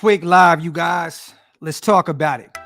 Quick live, you guys. Let's talk about it.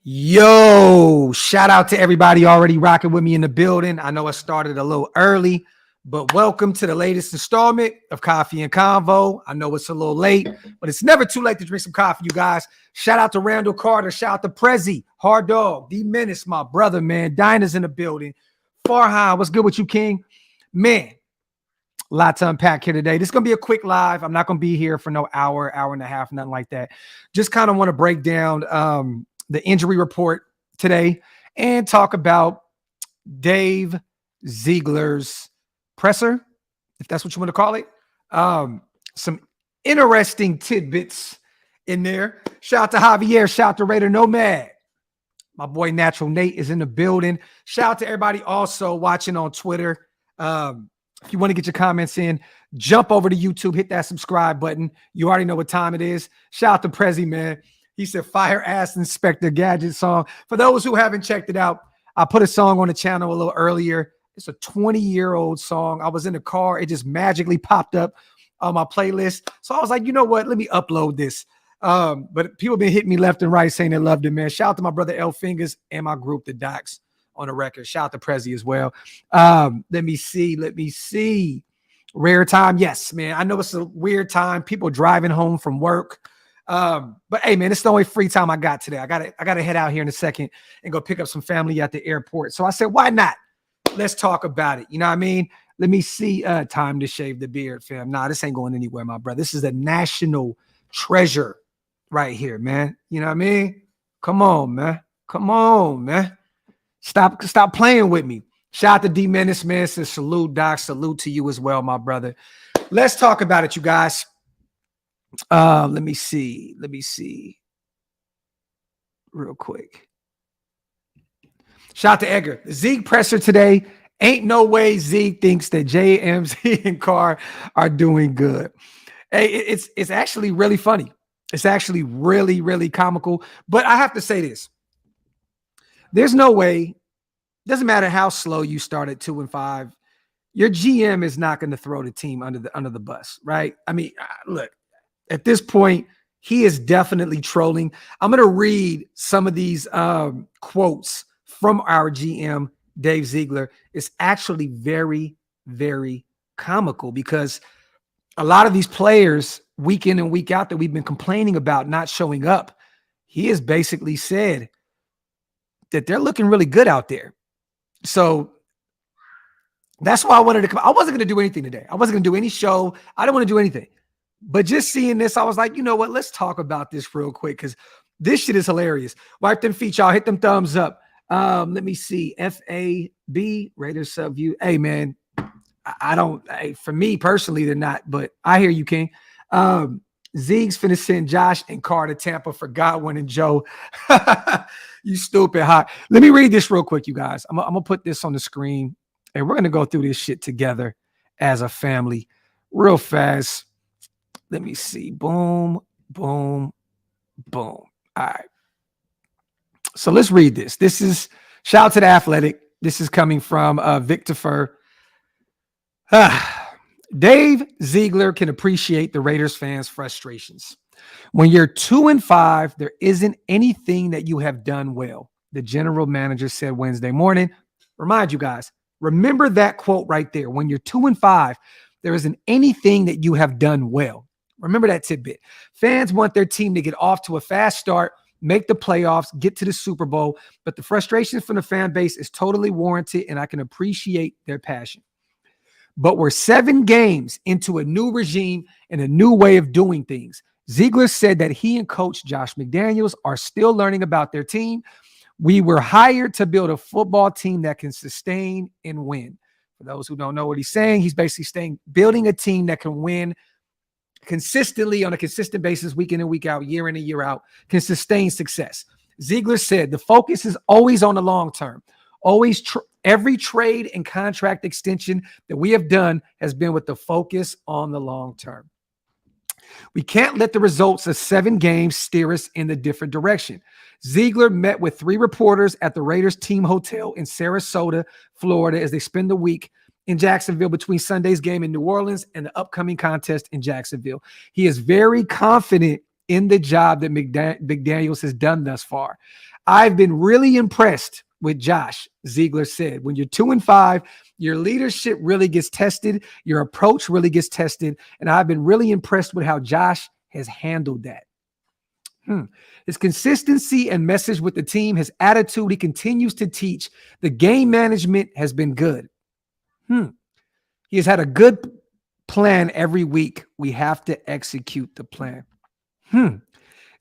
Yo, shout out to everybody already rocking with me in the building. I know I started a little early, but welcome to the latest installment of Coffee and Convo. I know it's a little late, but it's never too late to drink some coffee, you guys. Shout out to Randall Carter. Shout out to Prezi, Hard Dog, D Menace, my brother, man. Dinah's in the building. Farhan, what's good with you, King? Man, a lot to unpack here today. This is going to be a quick live. I'm not going to be here for no hour and a half, nothing like that. Just kind of want to break down the injury report today and talk about Dave Ziegler's presser, if that's what you want to call it. Some interesting tidbits in there. Shout out to Javier. Shout out to Raider Nomad. My boy Natural Nate is in the building. Shout out to everybody also watching on Twitter. If you want to get your comments in, jump over to YouTube, hit that subscribe button. You already know what time it is. Shout out to Prezi, man. He said, fire ass Inspector Gadget song. For those who haven't checked it out, I put a song on the channel a little earlier. It's a 20-year-old song. I was in the car. It just magically popped up on my playlist. So I was like, you know what? Let me upload this. But people been hitting me left and right saying they loved it, man. Shout out to my brother L Fingers and my group, the Docs, on the record. Shout out to Prezi as well. Let me see. Rare time. Yes, man. I know it's a weird time. People driving home from work. But hey, man, it's the only free time I got today. I gotta head out here in a second and go pick up some family at the airport. So I said, why not? Let's talk about it. You know what I mean? Let me see. Time to shave the beard, fam. Nah, this ain't going anywhere, my brother. This is a national treasure right here, man. You know what I mean? Come on, man. Stop playing with me. Shout out to D Menace, man. Says salute, Doc. Salute to you as well, my brother. Let's talk about it, you guys. Let me see real quick. Shout out to Edgar. The Zeke presser today. Ain't no way Zeke thinks that JMZ and Carr are doing good. Hey, it's actually really funny. It's actually really, really comical. But I have to say this. There's no way, doesn't matter how slow you start at 2-5, your GM is not going to throw the team under the bus, right? I mean, look. At this point, he is definitely trolling. I'm going to read some of these quotes from our GM, Dave Ziegler. It's actually very, very comical because a lot of these players, week in and week out, that we've been complaining about not showing up, he has basically said that they're looking really good out there. So that's why I wanted to come. I wasn't going to do anything today. I wasn't going to do any show. I don't want to do anything. But just seeing this, I was like, you know what? Let's talk about this real quick because this shit is hilarious. Wipe them feet, y'all. Hit them thumbs up. Let me see. FAB, Raiders sub view. Hey, man, I don't, for me personally, they're not, but I hear you, King. Zeke's finna send Josh and Carr to Tampa for Godwin and Joe. You stupid hot. Let me read this real quick, you guys. I'm going to put this on the screen and we're going to go through this shit together as a family real fast. Let me see. Boom, boom, boom. All right. So let's read this. This is shout out to the Athletic. This is coming from Victor Fur. Dave Ziegler can appreciate the Raiders fans' frustrations. When you're 2-5, there isn't anything that you have done well, the general manager said Wednesday morning. Remind you guys, remember that quote right there. When you're 2-5, there isn't anything that you have done well. Remember that tidbit. Fans want their team to get off to a fast start, make the playoffs, get to the Super Bowl, but the frustration from the fan base is totally warranted, and I can appreciate their passion. But we're 7 games into a new regime and a new way of doing things. Ziegler said that he and coach Josh McDaniels are still learning about their team. We were hired to build a football team that can sustain and win. For those who don't know what he's saying, he's basically saying building a team that can win consistently on a consistent basis, week in and week out, year in and year out, can sustain success. Ziegler said the focus is always on the long term. Always every trade and contract extension that we have done has been with the focus on the long term. We can't let the results of 7 games steer us in a different direction. Ziegler met with 3 reporters at the Raiders team hotel in Sarasota, Florida, as they spend the week in Jacksonville between Sunday's game in New Orleans and the upcoming contest in Jacksonville. He is very confident in the job that McDaniels has done thus far. I've been really impressed with Josh, Ziegler said. When you're 2-5, your leadership really gets tested, your approach really gets tested, and I've been really impressed with how Josh has handled that. His consistency and message with the team, his attitude, he continues to teach. The game management has been good. He has had a good plan every week. We have to execute the plan.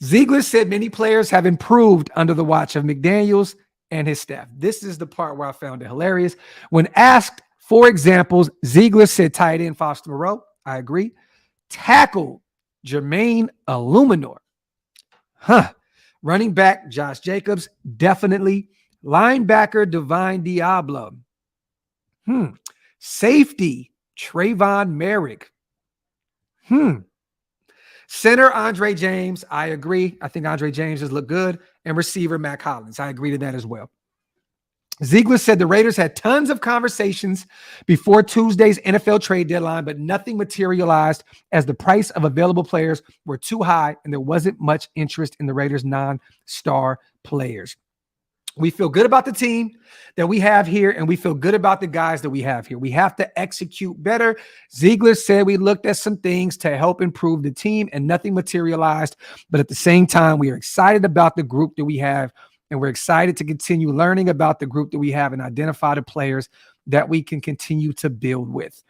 Ziegler said many players have improved under the watch of McDaniels and his staff. This is the part where I found it hilarious. When asked for examples, Ziegler said tight end Foster Moreau. I agree. Tackle Jermaine Illuminor. Running back Josh Jacobs. Definitely. Linebacker Divine Diablo. Safety Trayvon Merrick. Center Andre James. I agree. I think Andre James has looked good. And receiver Mac Hollins. I agree to that as well. Ziegler said the Raiders had tons of conversations before Tuesday's NFL trade deadline, but nothing materialized as the price of available players were too high and there wasn't much interest in the Raiders' non-star players. We feel good about the team that we have here, and we feel good about the guys that we have here. We have to execute better. Ziegler said we looked at some things to help improve the team, and nothing materialized. But at the same time, we are excited about the group that we have, and we're excited to continue learning about the group that we have and identify the players that we can continue to build with.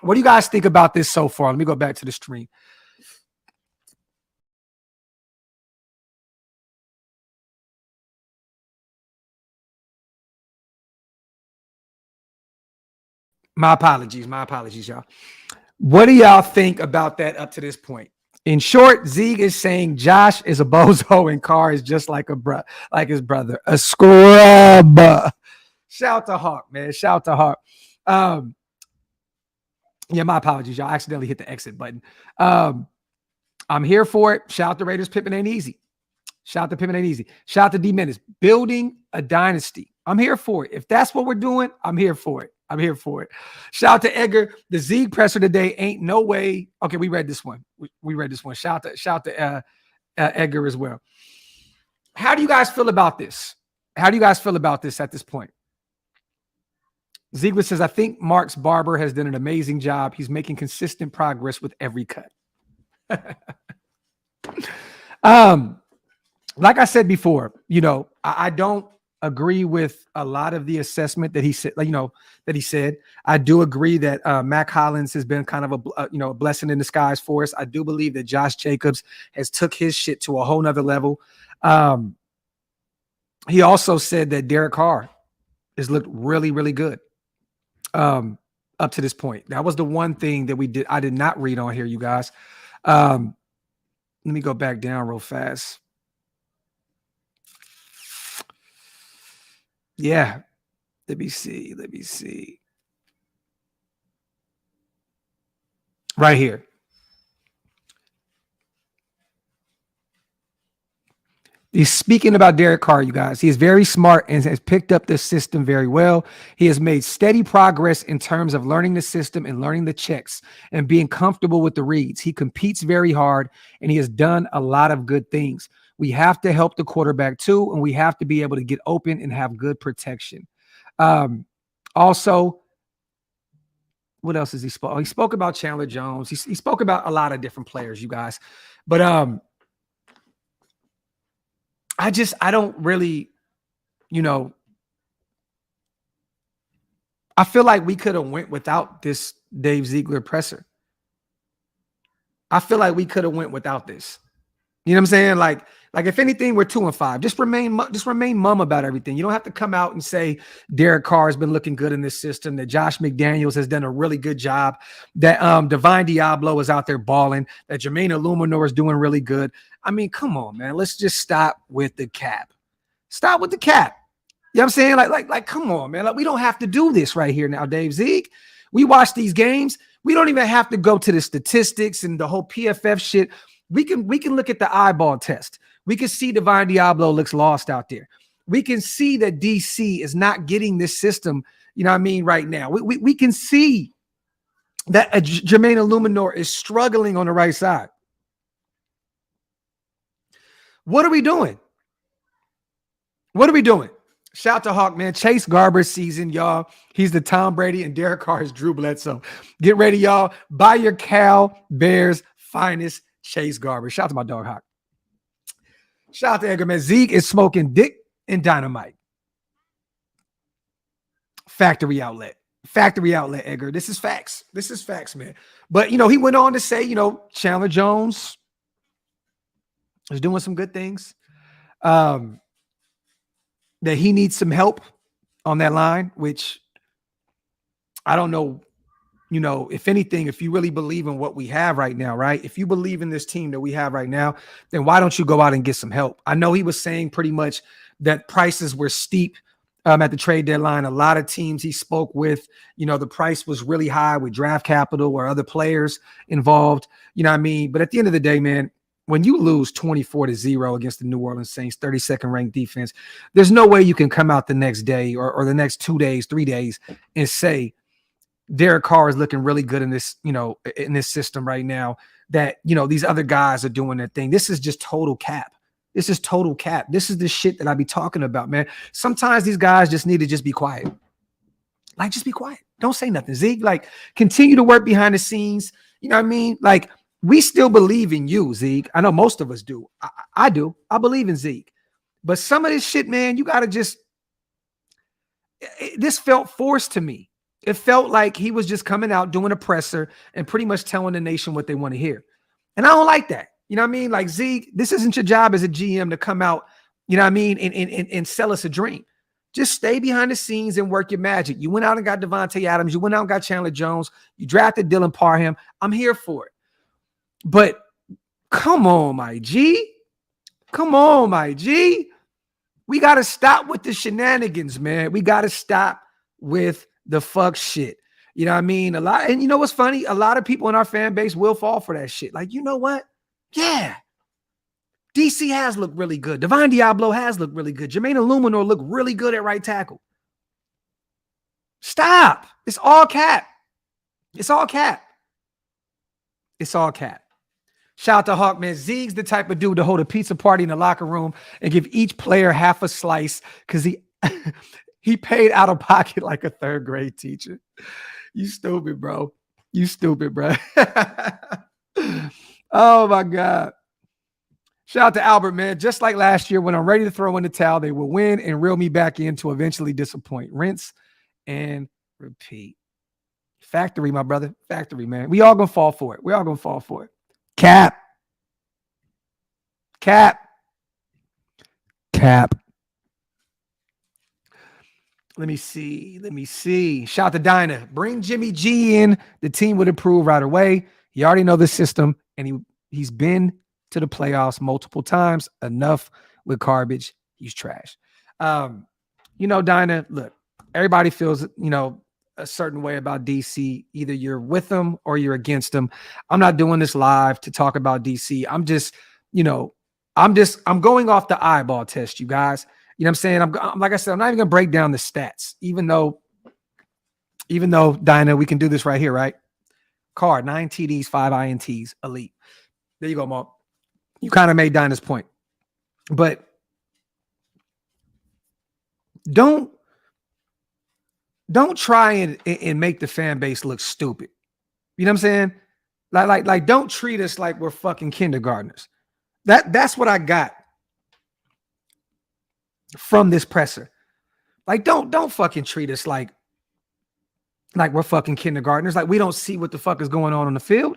What do you guys think about this so far? Let me go back to the stream. My apologies, y'all. What do y'all think about that up to this point? In short, Zieg is saying Josh is a bozo and Carr is just like his brother, a scrub. Shout to Hawk, man. Shout to Hawk. Yeah, my apologies, y'all. I accidentally hit the exit button. I'm here for it. Shout to Raiders. Pippen ain't easy. Shout to Pippen ain't easy. Shout to D Menace. Building a dynasty. I'm here for it. If that's what we're doing, I'm here for it. I'm here for it. Shout out to Edgar. The Zieg presser today ain't no way. Okay, we read this one. We read this one. Shout to Edgar as well. How do you guys feel about this? How do you guys feel about this at this point? Ziegler says, I think Mark's barber has done an amazing job. He's making consistent progress with every cut. Like I said before, I don't agree with a lot of the assessment that he said, that he said. I do agree that Mac Hollins has been kind of a blessing in disguise for us. I do believe that Josh Jacobs has took his shit to a whole nother level. He also said that Derek Carr has looked really, really good up to this point. That was the one thing that I did not read on here, you guys. Let me go back down real fast. Yeah. Let me see. Right here. He's speaking about Derek Carr, you guys. He is very smart and has picked up this system very well. He has made steady progress in terms of learning the system and learning the checks and being comfortable with the reads. He competes very hard, and he has done a lot of good things. We have to help the quarterback too, and we have to be able to get open and have good protection. Also, what else has he spoke? He spoke about Chandler Jones. He spoke about a lot of different players, you guys. But I don't really, you know, I feel like we could have went without this Dave Ziegler presser. I feel like we could have went without this. You know what I'm saying? Like if anything, we're 2-5. Just remain mum about everything. You don't have to come out and say Derek Carr has been looking good in this system, that Josh McDaniels has done a really good job, that Divine Diablo is out there balling, that Jermaine Illuminor is doing really good. I mean, come on, man. Let's just stop with the cap. Stop with the cap. You know what I'm saying? Like, come on, man. Like, we don't have to do this right here now, Dave Zieg. We watch these games. We don't even have to go to the statistics and the whole PFF shit. We can look at the eyeball test. We can see Divine Diablo looks lost out there. We can see that DC is not getting this system, you know what I mean, right now. We can see that Jermaine Illuminor is struggling on the right side. What are we doing? What are we doing? Shout out to Hawk, man. Chase Garber's season, y'all. He's the Tom Brady, and Derek Carr is Drew Bledsoe. Get ready, y'all. Buy your Cal Bears finest Chase Garber. Shout out to my dog, Hawk. Shout out to Edgar, man. Zeke is smoking dick and dynamite. Factory outlet, Edgar. This is facts. This is facts, man. But, you know, he went on to say, you know, Chandler Jones is doing some good things. That he needs some help on that line, which I don't know, you know, if anything, if you really believe in what we have right now, right? If you believe in this team that we have right now, then why don't you go out and get some help? I know he was saying pretty much that prices were steep at the trade deadline. A lot of teams he spoke with, you know, the price was really high with draft capital or other players involved, you know what I mean? But at the end of the day, man, when you lose 24-0 against the New Orleans Saints, 32nd ranked defense, there's no way you can come out the next day or the next 2 days, 3 days and say Derek Carr is looking really good in this, you know, in this system right now, that, you know, these other guys are doing their thing. This is just total cap. This is total cap. This is the shit that I be talking about, man. Sometimes these guys just need to just be quiet. Like, just be quiet. Don't say nothing. Zeke, like, continue to work behind the scenes. You know what I mean? Like, we still believe in you, Zeke. I know most of us do. I do. I believe in Zeke. But some of this shit, man, you got to just – this felt forced to me. It felt like he was just coming out, doing a presser, and pretty much telling the nation what they want to hear. And I don't like that. You know what I mean? Like, Zeke, this isn't your job as a GM to come out, you know what I mean, and sell us a dream. Just stay behind the scenes and work your magic. You went out and got Devontae Adams. You went out and got Chandler Jones. You drafted Dylan Parham. I'm here for it. But come on, my G. Come on, my G. We got to stop with the shenanigans, man. We got to stop with the fuck shit. You know what I mean? And you know what's funny? A lot of people in our fan base will fall for that shit. Like, you know what? Yeah. DC has looked really good. Divine Diablo has looked really good. Jermaine Illuminor looked really good at right tackle. Stop. It's all cap. It's all cap. It's all cap. Shout out to Hawk, man. Zeeg's the type of dude to hold a pizza party in the locker room and give each player half a slice because he paid out of pocket like a third grade teacher. You stupid, bro. You stupid, bro. Oh, my God. Shout out to Albert, man. Just like last year, when I'm ready to throw in the towel, they will win and reel me back in to eventually disappoint. Rinse and repeat. Factory, my brother. Factory, man. We all going to fall for it. We all going to fall for it. Cap. Cap. Cap. Let me see. Shout out to Dinah. Bring Jimmy G in. The team would improve right away. You already know the system, and he's been to the playoffs multiple times. Enough with garbage. He's trash. You know, Dinah, look, everybody feels, you know, a certain way about DC. Either you're with them or you're against them. I'm not doing this live to talk about DC. I'm just, you know, I'm going off the eyeball test, you guys. You know what I'm saying? I'm like I said, I'm not even gonna break down the stats, even though, Dinah, we can do this right here, right? Carr, 9 TDs, 5 INTs, elite. There you go, Mark. You kind of made Dinah's point. But don't don't try and make the fan base look stupid. You know what I'm saying? Like don't treat us like we're fucking kindergartners. That's what I got from this presser. Like, don't fucking treat us like we're fucking kindergartners. Like we don't see what the fuck is going on the field.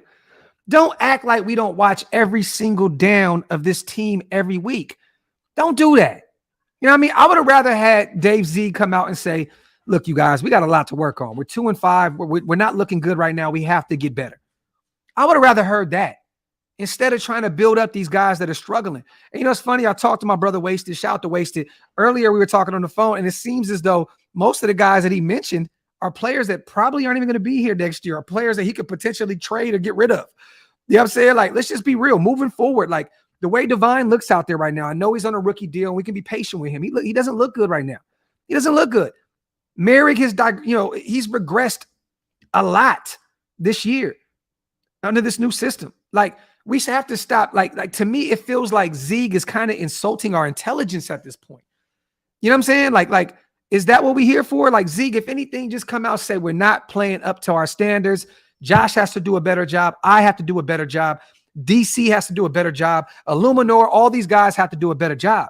Don't act like we don't watch every single down of this team every week. Don't do that. You know what I mean? I would have rather had Dave Z come out and say, look, you guys, we got a lot to work on. We're 2-5. We're not looking good right now. We have to get better. I would have rather heard that instead of trying to build up these guys that are struggling. And you know, it's funny. I talked to my brother Wasted. Shout out to Wasted. Earlier, we were talking on the phone, and it seems as though most of the guys that he mentioned are players that probably aren't even going to be here next year, or players that he could potentially trade or get rid of. You know what I'm saying? Like, let's just be real. Moving forward, like the way Divine looks out there right now, I know he's on a rookie deal, and we can be patient with him. He doesn't look good right now. He doesn't look good. Merrick has, he's regressed a lot this year under this new system. Like, we should have to stop. Like to me, it feels like Zieg is kind of insulting our intelligence at this point. You know what I'm saying? Like, is that what we're here for? Like, Zieg, if anything, just come out and say we're not playing up to our standards. Josh has to do a better job. I have to do a better job. DC has to do a better job. Illuminor, all these guys have to do a better job.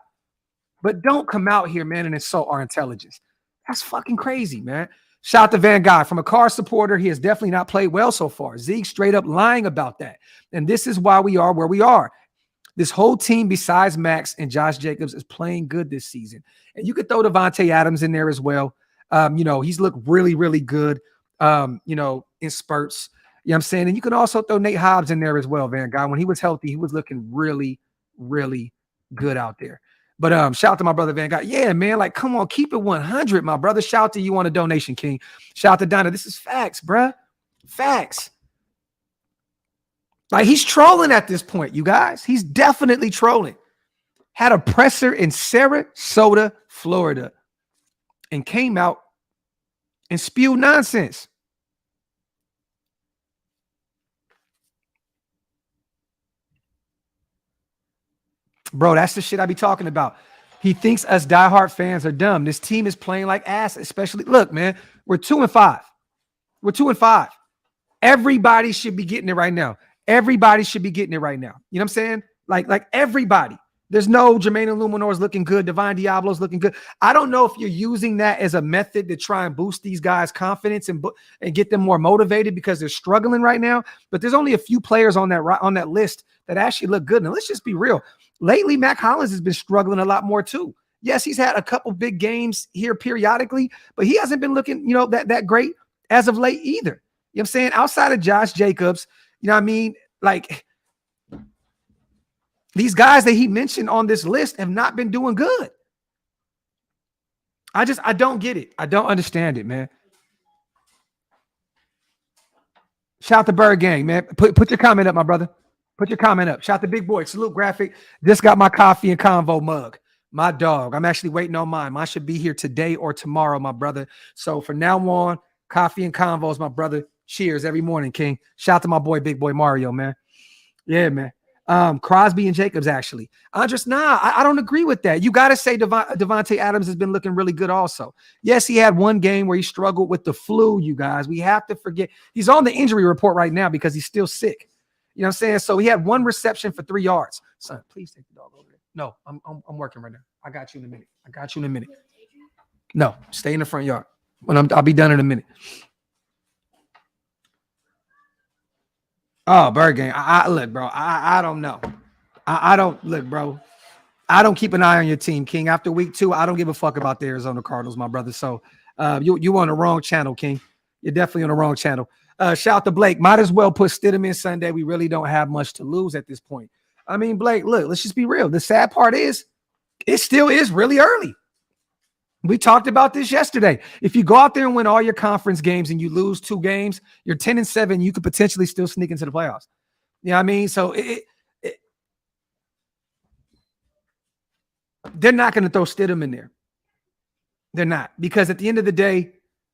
But don't come out here, man, and insult our intelligence. That's fucking crazy, man. Shout out to Van Guy. From a Car supporter, he has definitely not played well so far. Zieg straight up lying about that. And this is why we are where we are. This whole team, besides Max and Josh Jacobs, is playing good this season. And you could throw Devontae Adams in there as well. He's looked really, really good, in spurts. You know what I'm saying? And you can also throw Nate Hobbs in there as well, Van Guy. When he was healthy, he was looking really, really good out there. But shout out to my brother Van Guy. Yeah, man, like, come on, keep it 100, my brother. Shout out to you on a donation, King. Shout out to Donna. This is facts, bruh. Facts. Like, he's trolling at this point, you guys. He's definitely trolling. Had a presser in Sarasota, Florida, and came out and spewed nonsense. Bro, that's the shit I be talking about. He thinks us diehard fans are dumb. This team is playing like ass, especially. Look, man, we're 2-5. We're 2-5. Everybody should be getting it right now. Everybody should be getting it right now. You know what I'm saying? Like everybody. There's no Jermaine Illuminor's looking good. Divine Diablo's looking good. I don't know if you're using that as a method to try and boost these guys' confidence and get them more motivated because they're struggling right now. But there's only a few players on that list that actually look good. And let's just be real. Lately, Mac Hollins has been struggling a lot more too. Yes, he's had a couple big games here periodically, but he hasn't been looking, that great as of late either. You know what I'm saying? Outside of Josh Jacobs, you know what I mean? Like, these guys that he mentioned on this list have not been doing good. I don't get it. I don't understand it, man. Shout out to Bird Gang, man. Put your comment up, my brother. Put your comment up. Shout out to Big Boy. Salute Graphk. Just got my coffee and convo mug. My dog. I'm actually waiting on mine. Mine should be here today or tomorrow, my brother. So from now on, coffee and convos, my brother. Cheers every morning, King. Shout out to my boy, Big Boy Mario, man. Yeah, man. Crosby and Jacobs, actually. Andres, I don't agree with that. You got to say Devontae Adams has been looking really good also. Yes, he had one game where he struggled with the flu, you guys. We have to forget. He's on the injury report right now because he's still sick. You know what I'm saying? So he had one reception for 3 yards. Son, please take the dog over there. No, I'm working right now. I got you in a minute. No, stay in the front yard. I'll be done in a minute. Oh, Bird Gang. Look, bro. I don't know. I don't look, bro. I don't keep an eye on your team, King. After week 2, I don't give a fuck about the Arizona Cardinals, my brother. So you on the wrong channel, King. You're definitely on the wrong channel. Shout out to Blake. Might as well put Stidham in Sunday. We really don't have much to lose at this point. I mean, Blake, look, let's just be real. The sad part is it still is really early. We talked about this yesterday. If you go out there and win all your conference games and you lose 2 games, you're 10-7. You could potentially still sneak into the playoffs. You know what I mean? So they're not going to throw Stidham in there. They're not, because at the end of the day,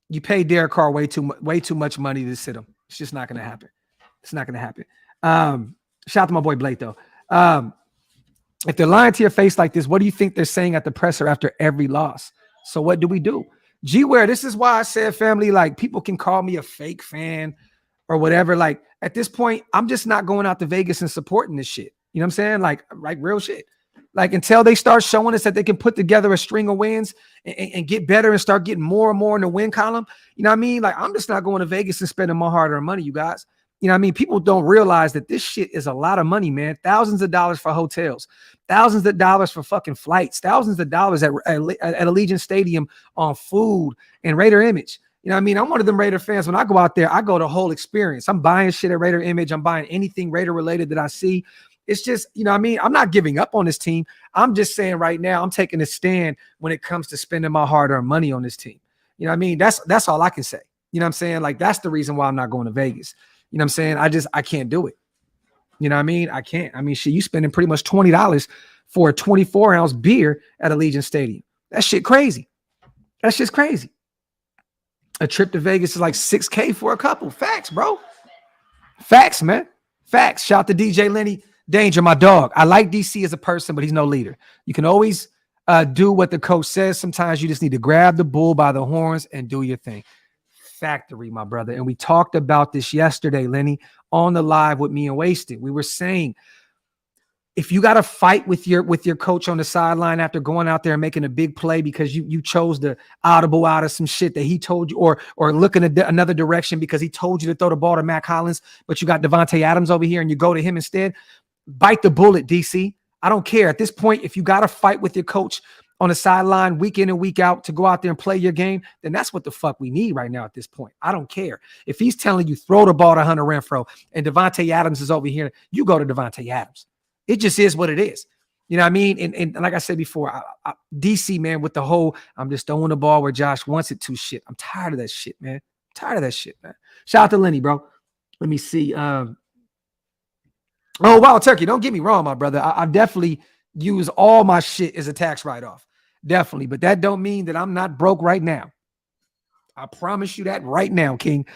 you pay Derek Carr way too much money to sit him. It's just not going to happen. It's not going to happen. Shout out to my boy Blake though. If they're lying to your face like this, what do you think they're saying at the presser after every loss? So what do we do? G-Ware, this is why I said, family, like, people can call me a fake fan or whatever. Like, at this point, I'm just not going out to Vegas and supporting this shit. You know what I'm saying? Like real shit. Like, until they start showing us that they can put together a string of wins and get better and start getting more and more in the win column. You know what I mean? Like, I'm just not going to Vegas and spending my hard-earned money, you guys. You know what I mean? People don't realize that this shit is a lot of money, man. Thousands of dollars for hotels, thousands of dollars for fucking flights, thousands of dollars at Allegiant Stadium on food and Raider Image. You know what I mean? I'm one of them Raider fans. When I go out there, I go the whole experience. I'm buying shit at Raider Image. I'm buying anything Raider related that I see. It's just, you know what I mean? I'm not giving up on this team. I'm just saying right now, I'm taking a stand when it comes to spending my hard-earned money on this team. You know what I mean? That's all I can say. You know what I'm saying? Like, that's the reason why I'm not going to Vegas. You know what I'm saying? I can't do it. You know what I mean? I can't. I mean, shit, you spending pretty much $20 for a 24-ounce beer at Allegiant Stadium. That shit crazy. That's just crazy. A trip to Vegas is like $6K for a couple. Facts, bro. Facts, man. Facts. Shout out to DJ Lenny Danger, my dog. I like DC as a person, but he's no leader. You can always do what the coach says. Sometimes you just need to grab the bull by the horns and do your thing. Factory, my brother. And we talked about this yesterday, Lenny, on the live with me and Wasted. We were saying, if you got to fight with your coach on the sideline after going out there and making a big play because you chose the audible out of some shit that he told you, or looking at another direction because he told you to throw the ball to Mac Hollins, but you got Devontae Adams over here and you go to him instead, bite the bullet, DC. I don't care. At this point, if you got to fight with your coach on the sideline week in and week out to go out there and play your game, then that's what the fuck we need right now at this point. I don't care. If he's telling you throw the ball to Hunter Renfrow and Devontae Adams is over here, you go to Devontae Adams. It just is what it is. You know what I mean? And like I said before, DC, man, with the whole I'm just throwing the ball where Josh wants it to shit. I'm tired of that shit, man. I'm tired of that shit, man. Shout out to Lenny, bro. Let me see. Oh, wow, Turkey. Don't get me wrong, my brother. I definitely use all my shit as a tax write-off. Definitely. But that don't mean that I'm not broke right now. I promise you that right now, King.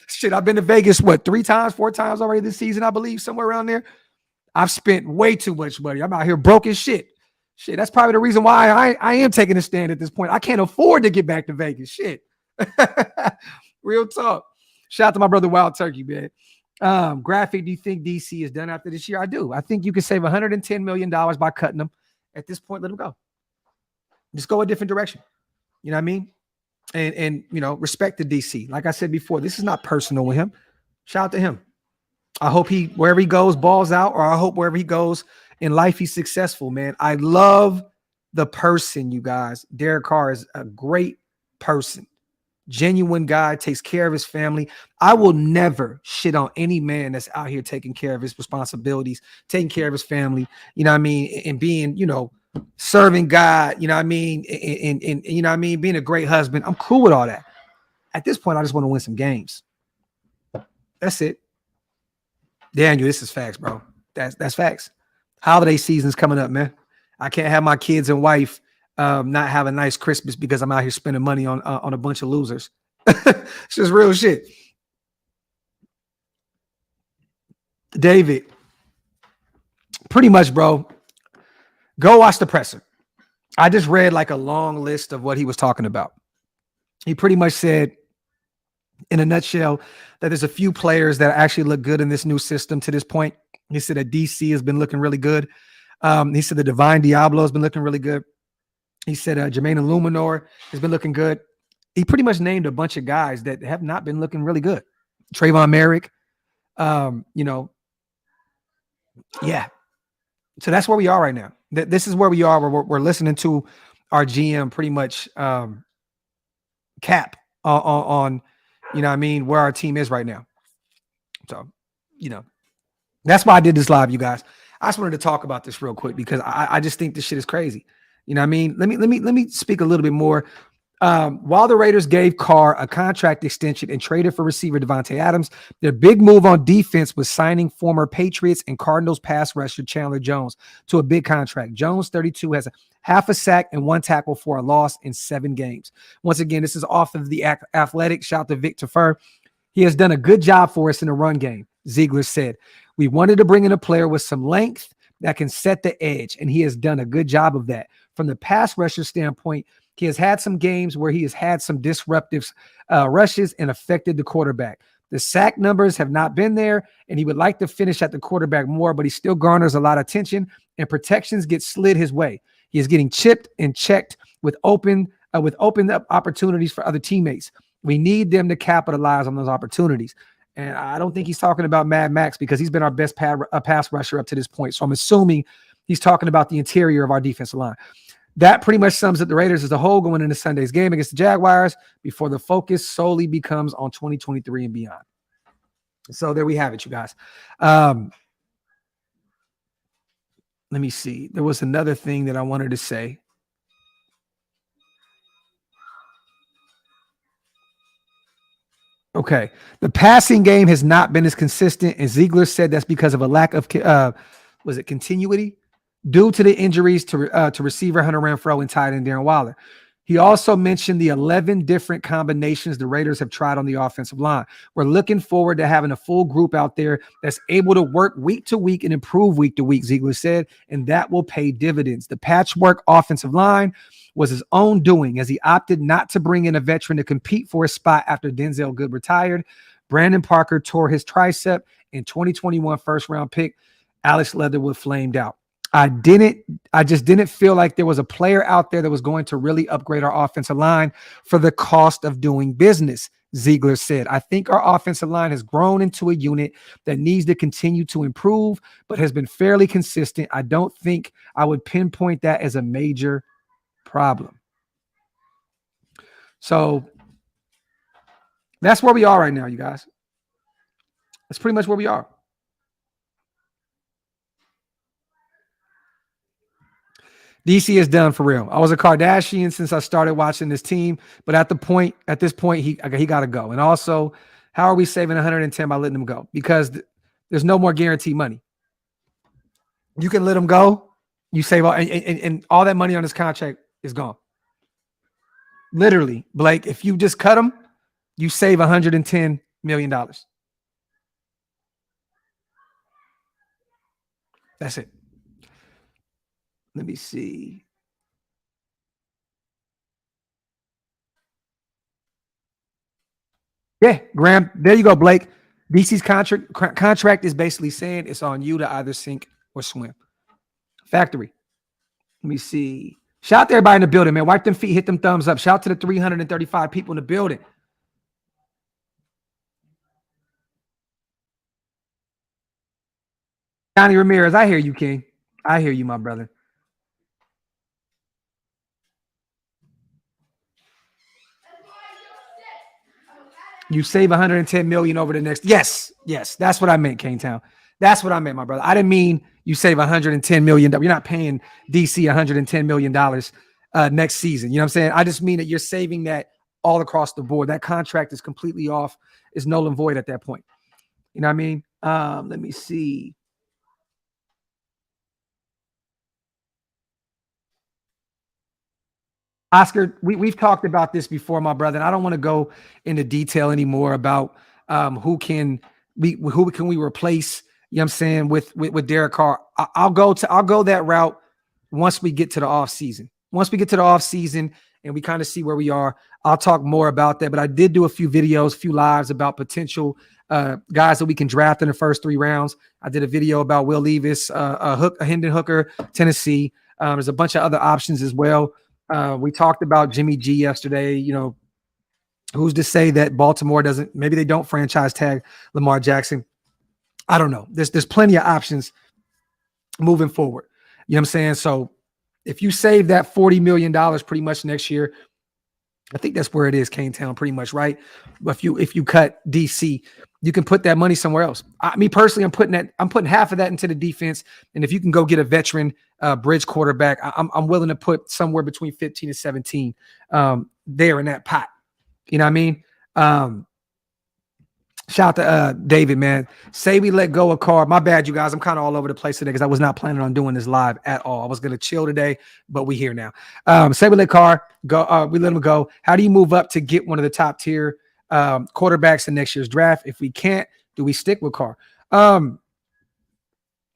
Shit, I've been to Vegas, 4 times already this season, I believe, somewhere around there. I've spent way too much money. I'm out here broke as shit. Shit, that's probably the reason why I am taking a stand at this point. I can't afford to get back to Vegas. Shit. Real talk. Shout out to my brother Wild Turkey, man. Graphk, do you think DC is done after this year? I do. I think you can save $110 million by cutting them. At this point, let them go. Just go a different direction. You know what I mean? And you know, respect to DC. Like I said before, this is not personal with him. Shout out to him. I hope he, wherever he goes, balls out, or I hope wherever he goes in life, he's successful, man. I love the person, you guys. Derek Carr is a great person. Genuine guy, takes care of his family. I will never shit on any man that's out here taking care of his responsibilities, taking care of his family, you know what I mean, and being, you know, serving God, you know what I mean, and you know what I mean, being a great husband. I'm cool with all that. At this point, I just want to win some games. That's it. Daniel, this is facts, bro. That's facts. Holiday season's coming up, man. I can't have my kids and wife not have a nice Christmas because I'm out here spending money on a bunch of losers. It's just real shit. David, pretty much, bro. Go watch the presser. I just read like a long list of what he was talking about. He pretty much said, in a nutshell, that there's a few players that actually look good in this new system to this point. He said that DC has been looking really good. He said the Divine Diablo has been looking really good. He said Jermaine Illuminor has been looking good. He pretty much named a bunch of guys that have not been looking really good. Trayvon Merrick, you know, yeah. So that's where we are right now. This is where we are. We're listening to our GM pretty much cap on you know what I mean, where our team is right now. So, you know, that's why I did this live, you guys. I just wanted to talk about this real quick because I just think this shit is crazy. You know what I mean? Let me speak a little bit more. While the Raiders gave Carr a contract extension and traded for receiver Devontae Adams, their big move on defense was signing former Patriots and Cardinals pass rusher Chandler Jones to a big contract. Jones, 32, has half a sack and 1 tackle for a loss in 7 games. Once again, this is off of the Athletic. Shout out to Victor Fur. He has done a good job for us in the run game, Ziegler said. We wanted to bring in a player with some length that can set the edge, and he has done a good job of that. From the pass rusher standpoint, He has had some games where he has had some disruptive rushes and affected the quarterback. The sack numbers have not been there, and he would like to finish at the quarterback more, but he still garners a lot of attention, and protections get slid his way. He is getting chipped and checked with open up opportunities for other teammates. We need them to capitalize on those opportunities. And I don't think he's talking about Mad Max because he's been our best pass rusher up to this point. So I'm assuming he's talking about the interior of our defensive line. That pretty much sums up the Raiders as a whole going into Sunday's game against the Jaguars before the focus solely becomes on 2023 and beyond. So there we have it, you guys. Let me see. There was another thing that I wanted to say. Okay. The passing game has not been as consistent, and Ziegler said that's because of a lack of continuity due to the injuries to receiver Hunter Renfrow and tight end Darren Waller. He also mentioned the 11 different combinations the Raiders have tried on the offensive line. We're looking forward to having a full group out there that's able to work week to week and improve week to week, Ziegler said, and that will pay dividends. The patchwork offensive line was his own doing as he opted not to bring in a veteran to compete for a spot after Denzel Good retired. Brandon Parker tore his tricep, and 2021 first-round pick Alex Leatherwood flamed out. I just didn't feel like there was a player out there that was going to really upgrade our offensive line for the cost of doing business, Ziegler said. I think our offensive line has grown into a unit that needs to continue to improve, but has been fairly consistent. I don't think I would pinpoint that as a major problem. So that's where we are right now, you guys. That's pretty much where we are. DC is done for real. I was a Kardashian since I started watching this team, but at this point, he got to go. And also, how are we saving 110 by letting him go? Because there's no more guaranteed money. You can let him go. You save all, and all that money on his contract is gone. Literally, Blake, if you just cut him, you save $110 million. That's it. Let me see. Yeah, Graham. There you go, Blake. DC's contract is basically saying it's on you to either sink or swim. Factory. Let me see. Shout out to everybody in the building, man. Wipe them feet, hit them thumbs up. Shout out to the 335 people in the building. Johnny Ramirez, I hear you, King. I hear you, my brother. You save 110 million over the next. Yes, that's what I meant, Kane Town. That's what I meant, my brother. I didn't mean you save 110 million. You're not paying DC 110 million dollars next season. You know what I'm saying? I just mean that you're saving that all across the board. That contract is completely off. It's null and void at that point. You know what I mean? Let me see. Oscar, we've talked about this before, my brother, and I don't want to go into detail anymore about who can we replace, you know what I'm saying, with Derek Carr. I'll go that route once we get to the off season. Once we get to the off season and we kind of see where we are, I'll talk more about that. But I did do a few videos, a few lives about potential guys that we can draft in the first 3 rounds. I did a video about Will Levis, a Hendon Hooker, Tennessee. There's a bunch of other options as well. We talked about Jimmy G yesterday. You know, who's to say that Baltimore doesn't, maybe they don't franchise tag Lamar Jackson. I don't know. There's plenty of options moving forward. You know what I'm saying? So if you save that $40 million pretty much next year, I think that's where it is, Kane Town, pretty much, right? If you cut DC, you can put that money somewhere else. Me personally, I'm putting half of that into the defense. And if you can go get a veteran bridge quarterback, I'm willing to put somewhere between 15 and 17 there in that pot. You know what I mean? Shout out to David, man. Say we let go of Carr. My bad, you guys. I'm kind of all over the place today because I was not planning on doing this live at all. I was going to chill today, but we here now. Say we let Carr go. We let him go. How do you move up to get one of the top tier quarterbacks in next year's draft? If we can't, do we stick with Carr? I'm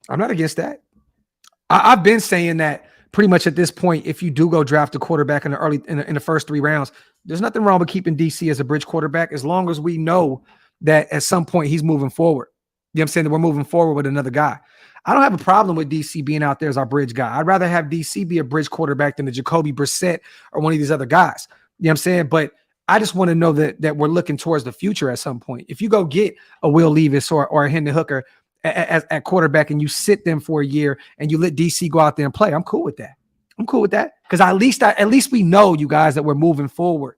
not against that. I've been saying that pretty much at this point, if you do go draft a quarterback in the first 3 rounds, there's nothing wrong with keeping DC as a bridge quarterback as long as we know that at some point he's moving forward. You know what I'm saying? That we're moving forward with another guy. I don't have a problem with DC being out there as our bridge guy. I'd rather have DC be a bridge quarterback than a Jacoby Brissett or one of these other guys. You know what I'm saying? But I just want to know that we're looking towards the future at some point. If you go get a Will Levis or a Hendon Hooker at quarterback and you sit them for a year and you let DC go out there and play, I'm cool with that. I'm cool with that because at least we know, you guys, that we're moving forward.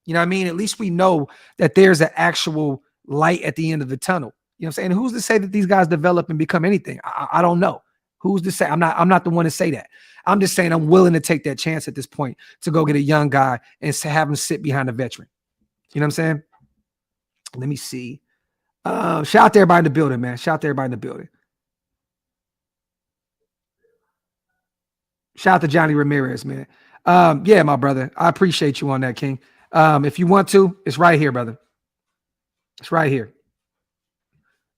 You know what I mean? At least we know that there's an actual light at the end of the tunnel. You know what I'm saying? Who's to say that these guys develop and become anything? I don't know. Who's to say? I'm not the one to say that. I'm just saying I'm willing to take that chance at this point to go get a young guy and have him sit behind a veteran. You know what I'm saying? Let me see. Shout out to everybody in the building, man. Shout out to everybody in the building. Shout out to Johnny Ramirez, man. Yeah, my brother. I appreciate you on that, King. If you want to, it's right here, brother. It's right here.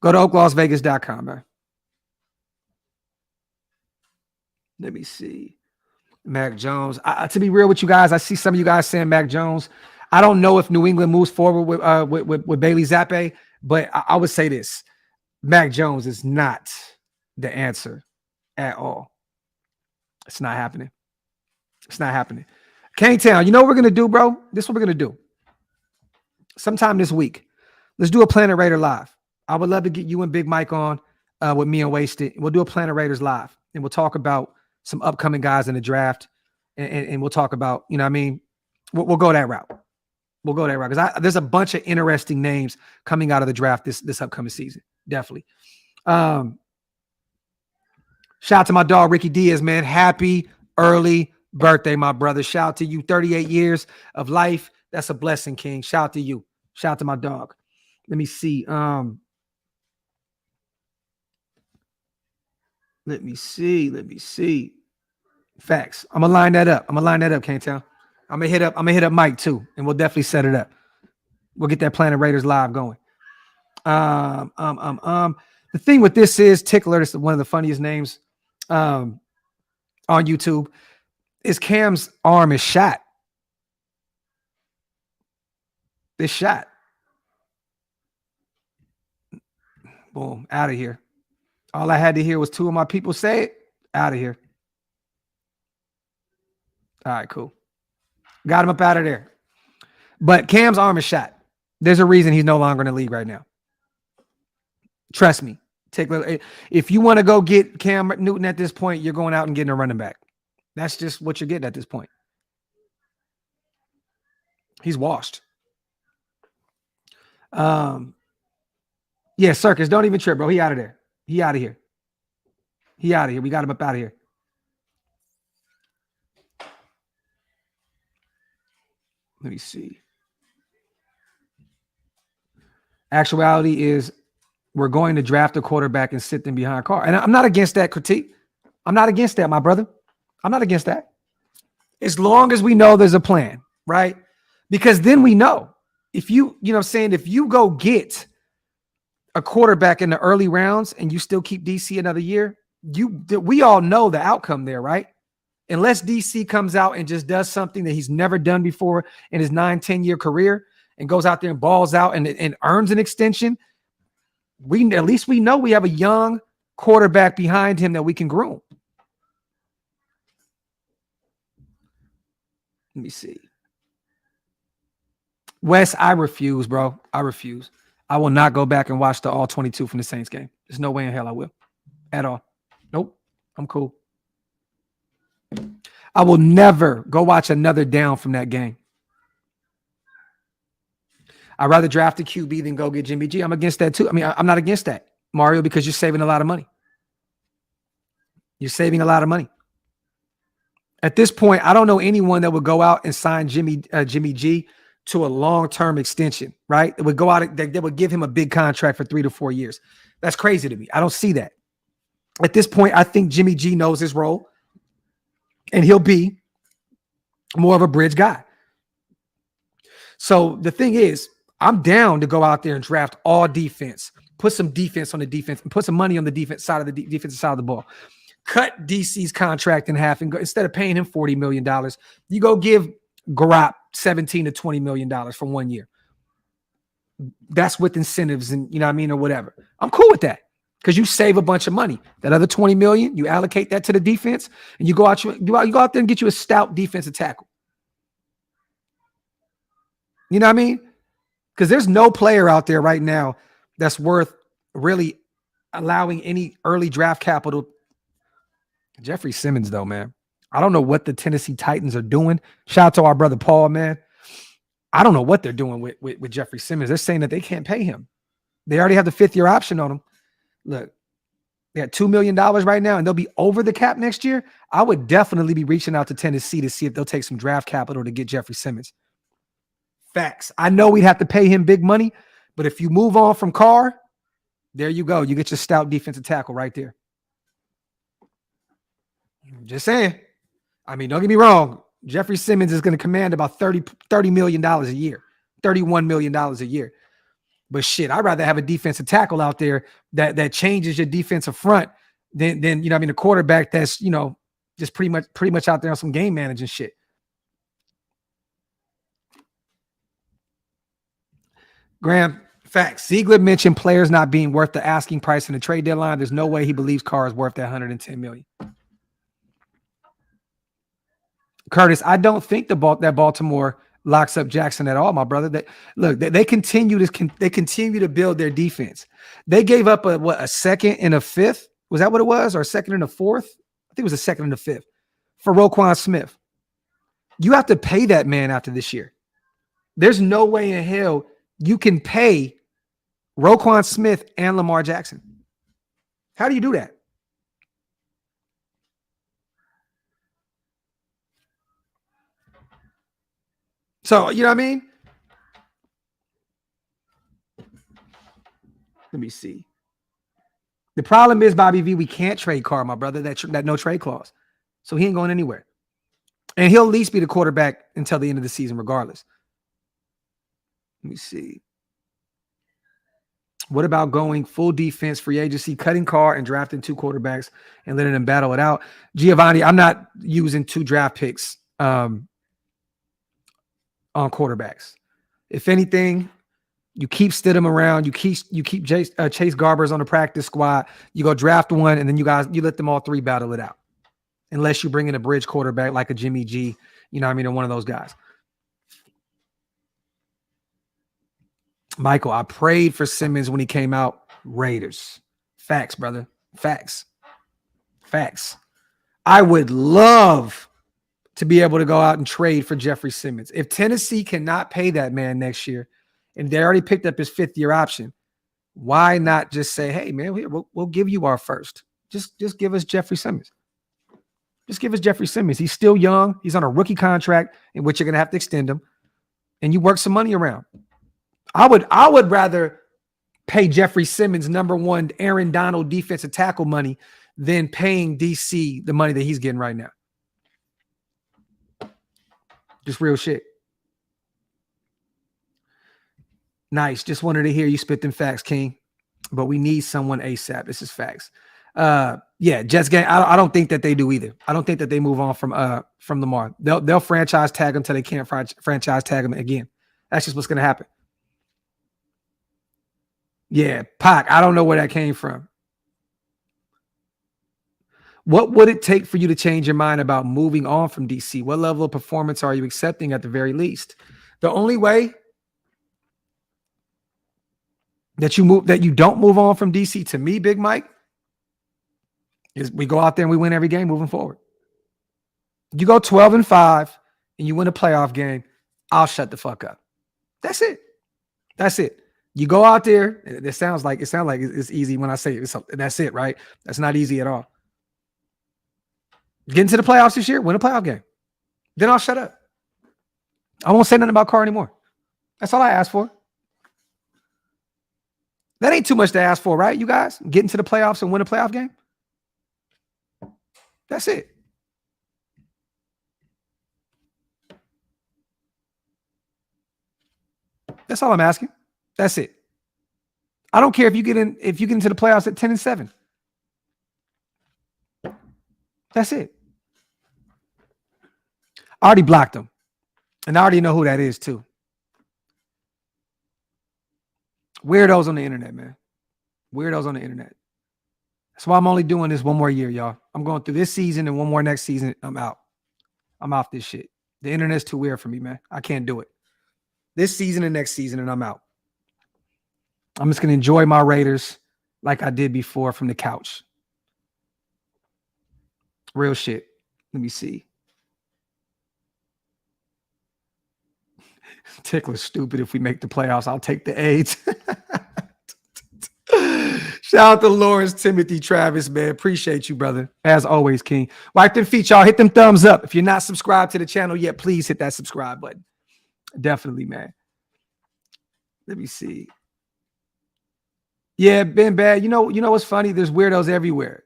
Go to Oaklosvegas.com, man. Let me see. Mac Jones. To be real with you guys, I see some of you guys saying Mac Jones. I don't know if New England moves forward with Bailey Zappi, but I would say this. Mac Jones is not the answer at all. It's not happening. It's not happening. K-Town, you know what we're going to do, bro? This is what we're going to do. Sometime this week, let's do a Planet Raider live. I would love to get you and Big Mike on with me and Wasted. We'll do a Planet Raiders live, and we'll talk about some upcoming guys in the draft, and we'll talk about, you know what I mean? We'll go that route. We'll go that route because there's a bunch of interesting names coming out of the draft this upcoming season. Definitely. Shout out to my dog, Ricky Diaz, man. Happy early birthday, my brother. Shout out to you. 38 years of life. That's a blessing, King. Shout out to you. Shout out to my dog. Let me see. Let me see. Facts. I'm gonna line that up. Can't tell. I'm gonna hit up Mike too, and we'll definitely set it up. We'll get that Planet Raiders live going. The thing with this is Tickler. This is one of the funniest names on YouTube. Is Cam's arm is shot. It's shot. Boom, out of here. All I had to hear was 2 of my people say it. Out of here. All right, cool. Got him up out of there. But Cam's arm is shot. There's a reason he's no longer in the league right now. Trust me. If you want to go get Cam Newton at this point, you're going out and getting a running back. That's just what you're getting at this point. He's washed. Yeah, Circus, don't even trip, bro. He out of there. He out of here. We got him up out of here. Let me see. Actuality is we're going to draft a quarterback and sit them behind Carr. And I'm not against that critique. I'm not against that, my brother. I'm not against that. As long as we know there's a plan, right? Because then we know. If you know what I'm saying, if you go get a quarterback in the early rounds and you still keep DC another year, we all know the outcome there, right? Unless DC comes out and just does something that he's never done before in his 9-10-year career and goes out there and balls out and earns an extension, at least we know we have a young quarterback behind him that we can groom. Let me see. Wes, I refuse, bro. I refuse. I will not go back and watch the all 22 from the Saints game. There's no way in hell I will. At all. Nope. I'm cool. I will never go watch another down from that game. I'd rather draft a QB than go get Jimmy G. I'm against that too. I mean, I'm not against that, Mario, because you're saving a lot of money. You're saving a lot of money. At this point, I don't know anyone that would go out and sign Jimmy G to a long-term extension, right? It would go out, they would give him a big contract for 3 to 4 years. That's crazy to me. I don't see that. At this point, I think Jimmy G knows his role, and he'll be more of a bridge guy. So the thing is, I'm down to go out there and draft all defense, put some defense on the defense, and put some money on the defense side of the defensive side of the ball. cut DC's contract in half and go, instead of paying him $40 million, you go give Graphk $17 to $20 million for 1 year. That's with incentives and you know what I mean, or whatever. I'm cool with that because you save a bunch of money. That other $20 million, you allocate that to the defense, and you go out there and get you a stout defensive tackle. You know what I mean? Because there's no player out there right now that's worth really allowing any early draft capital. Jeffrey Simmons, though, man. I don't know what the Tennessee Titans are doing. Shout out to our brother Paul, man. I don't know what they're doing with Jeffrey Simmons. They're saying that they can't pay him. They already have the 5th-year option on him. Look, they got $2 million right now, and they'll be over the cap next year. I would definitely be reaching out to Tennessee to see if they'll take some draft capital to get Jeffrey Simmons. Facts. I know we'd have to pay him big money, but if you move on from Carr, there you go. You get your stout defensive tackle right there. Just saying. I mean, don't get me wrong. Jeffrey Simmons is going to command about $30 million a year, $31 million a year. But shit, I'd rather have a defensive tackle out there that changes your defensive front than you know what I mean, a quarterback that's, you know, just pretty much out there on some game managing shit. Graham, facts. Ziegler mentioned players not being worth the asking price in the trade deadline. There's no way he believes Carr is worth that $110 million. Curtis, I don't think that Baltimore locks up Jackson at all, my brother. They continue to build their defense. They gave up a second and a fifth. Was that what it was? Or a second and a fourth? I think it was a second and a fifth for Roquan Smith. You have to pay that man after this year. There's no way in hell you can pay Roquan Smith and Lamar Jackson. How do you do that? So, you know what I mean? Let me see. The problem is, Bobby V, we can't trade Carr, my brother, that no trade clause. So he ain't going anywhere. And he'll at least be the quarterback until the end of the season regardless. Let me see. What about going full defense, free agency, cutting Carr and drafting 2 quarterbacks and letting them battle it out? Giovanni, I'm not using 2 draft picks on quarterbacks. If anything, you keep Stidham around. You keep Chase Garbers on the practice squad. You go draft one, and then you let them all 3 battle it out. Unless you bring in a bridge quarterback like a Jimmy G, you know what I mean, or one of those guys. Michael, I prayed for Simmons when he came out. Raiders. Facts, brother. Facts. I would love to be able to go out and trade for Jeffrey Simmons. If Tennessee cannot pay that man next year, and they already picked up his 5th-year option, why not just say, hey, man, we'll give you our first. Just give us Jeffrey Simmons. Just give us Jeffrey Simmons. He's still young. He's on a rookie contract in which you're going to have to extend him, and you work some money around. I would rather pay Jeffrey Simmons #1 Aaron Donald defensive tackle money than paying DC the money that he's getting right now. Just real shit. Nice. Just wanted to hear you spit them facts, King. But we need someone ASAP. This is facts. Yeah, Jets game. I don't think that they do either. I don't think that they move on from Lamar. They'll franchise tag him until they can't franchise tag him again. That's just what's going to happen. Yeah, Pac. I don't know where that came from. What would it take for you to change your mind about moving on from DC? What level of performance are you accepting at the very least? The only way that you don't move on from DC, to me, Big Mike, is we go out there and we win every game moving forward. You go 12-5 and you win a playoff game, I'll shut the fuck up. That's it. You go out there. It sounds like it's easy when I say it. That's it, right? That's not easy at all. Get into the playoffs this year, win a playoff game. Then I'll shut up. I won't say nothing about Carr anymore. That's all I ask for. That ain't too much to ask for, right, you guys? Get into the playoffs and win a playoff game. That's it. That's all I'm asking. That's it. I don't care if you get into the playoffs at 10-7. That's it. I already blocked them. And I already know who that is too. Weirdos on the internet, man. Weirdos on the internet. That's why I'm only doing this one more year, y'all. I'm going through this season and one more next season. I'm out. I'm off this shit. The internet's too weird for me, man. I can't do it. This season and next season, and I'm out. I'm just going to enjoy my Raiders like I did before from the couch. Real shit. Let me see. Tickler's stupid. If we make the playoffs, I'll take the AIDS. Shout out to Lawrence, Timothy, Travis, man. Appreciate you, brother. As always, King. Wipe them feet, y'all. Hit them thumbs up. If you're not subscribed to the channel yet, please hit that subscribe button. Definitely, man. Let me see. Yeah, been bad. You know what's funny? There's weirdos everywhere.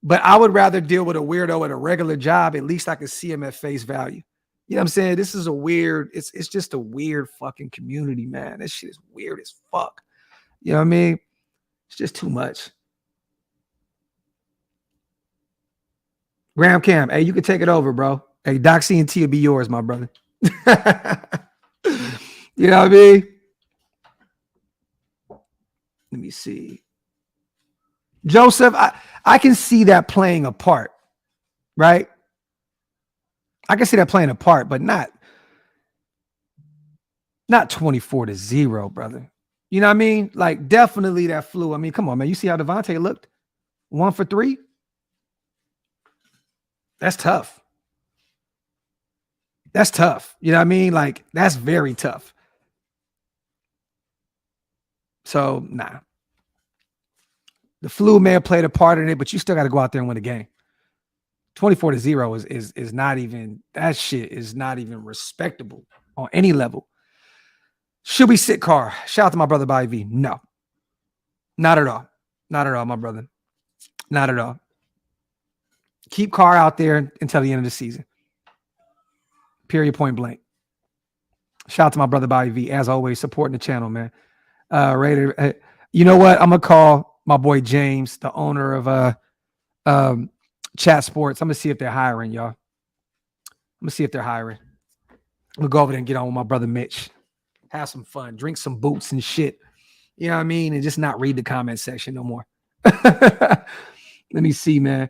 But I would rather deal with a weirdo at a regular job. At least I can see him at face value. You know what I'm saying? This is a weird, it's just a weird fucking community, man. This shit is weird as fuck. You know what I mean? It's just too much. Graham Cam, hey, you can take it over, bro. Hey, DOX ENT will be yours, my brother. You know what I mean? Let me see. Joseph, I can see that playing a part, right? I can see that playing a part, but not 24-0, brother. You know what I mean? Like, definitely that flu. I mean, come on, man. You see how Devontae looked? 1 for 3? That's tough. That's tough. You know what I mean? Like, that's very tough. So, nah. The flu may have played a part in it, but you still got to go out there and win the game. 24-0 is not even, that shit is not even respectable on any level. Should we sit Carr? Shout out to my brother Bobby V. No. Not at all. Not at all, my brother. Not at all. Keep Carr out there until the end of the season. Period, point blank. Shout out to my brother Bobby V. As always, supporting the channel, man. Raider, you know what? I'm going to call my boy James, the owner of Chat Sports. I'm going to see if they're hiring, y'all. I'm going to see if they're hiring. We'll go over there and get on with my brother Mitch. Have some fun. Drink some boots and shit. You know what I mean? And just not read the comment section no more. Let me see, man.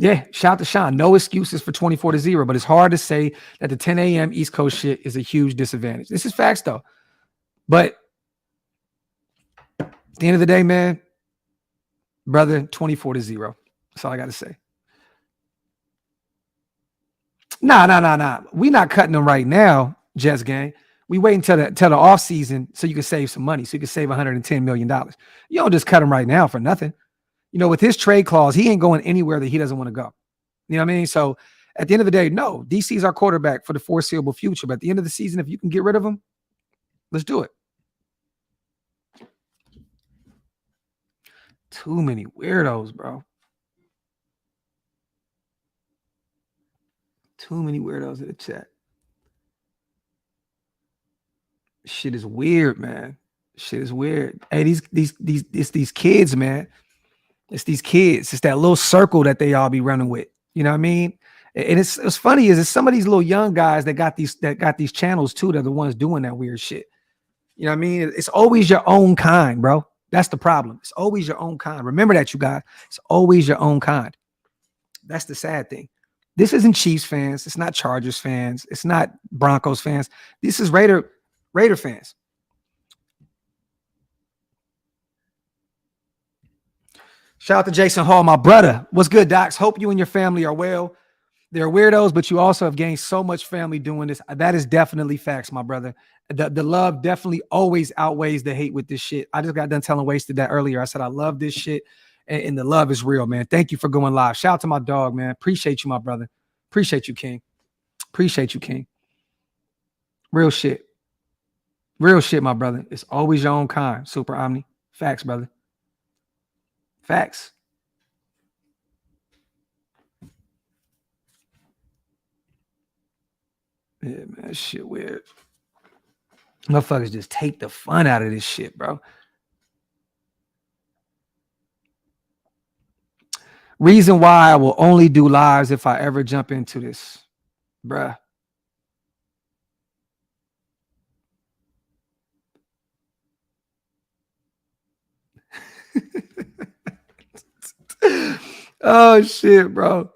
Yeah, shout out to Sean. No excuses for 24-0, but it's hard to say that the 10 a.m. East Coast shit is a huge disadvantage. This is facts, though. But at the end of the day, man, brother, 24-0. That's all I got to say. Nah. We not cutting them right now, Jets gang. We wait until the off season so you can save some money, so you can save $110 million. You don't just cut him right now for nothing. You know, with his trade clause, he ain't going anywhere that he doesn't want to go. You know what I mean? So at the end of the day, no, DC's our quarterback for the foreseeable future. But at the end of the season, if you can get rid of him, let's do it. Too many weirdos, bro. Too many weirdos in the chat. Shit is weird, man. Shit is weird. Hey, these kids, man. It's these kids. It's that little circle that they all be running with. You know what I mean? And it's funny is it's some of these little young guys that got these channels too. They're the ones doing that weird shit. You know what I mean? It's always your own kind, bro. That's the problem. It's always your own kind. Remember that, you guys. It's always your own kind. That's the sad thing. This isn't Chiefs fans. It's not Chargers fans. It's not Broncos fans. This is Raider fans. Shout out to Jason Hall, my brother. What's good, Docs? Hope you and your family are well. They're weirdos, but you also have gained so much family doing this. That is definitely facts, my brother. The love definitely always outweighs the hate with this shit. I just got done telling Wasted that earlier. I said I love this shit, and the love is real, man. Thank you for going live. Shout out to my dog, man. Appreciate you, my brother. Appreciate you, King. Appreciate you, King. Real shit. Real shit, my brother. It's always your own kind. Super Omni. Facts, brother. Facts. Yeah, man, shit weird. Motherfuckers just take the fun out of this shit, bro. Reason why I will only do lives if I ever jump into this, bruh. Oh shit, bro.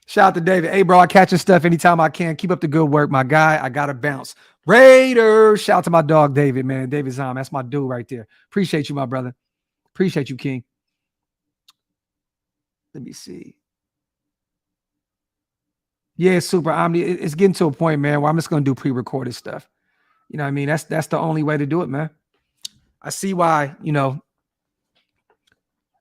Shout out to David. Hey, bro, I catch your stuff anytime I can. Keep up the good work, my guy. I gotta bounce. Raiders. Shout out to my dog, David, man. David Zahn. That's my dude right there. Appreciate you, my brother. Appreciate you, King. Let me see. Yeah, super Omni. It's getting to a point, man, where I'm just gonna do pre-recorded stuff. You know what I mean? That's the only way to do it, man. I see why, you know,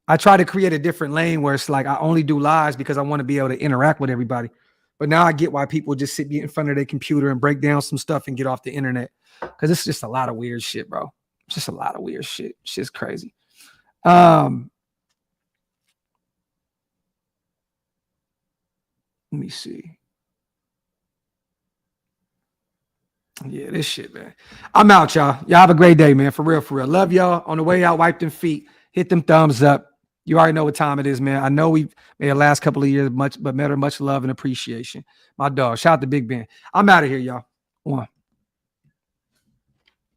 I try to create a different lane where it's like I only do lives because I want to be able to interact with everybody. But now I get why people just sit in front of their computer and break down some stuff and get off the internet. Because it's just a lot of weird shit, bro. It's just a lot of weird shit. Shit's crazy. Let me see. Yeah, this shit, man. I'm out, y'all. Y'all have a great day, man. For real, for real. Love y'all. On the way out, wipe them feet. Hit them thumbs up. You already know what time it is, man. I know we've made the last couple of years much, but matter much love and appreciation. My dog. Shout out to Big Ben. I'm out of here, y'all. One.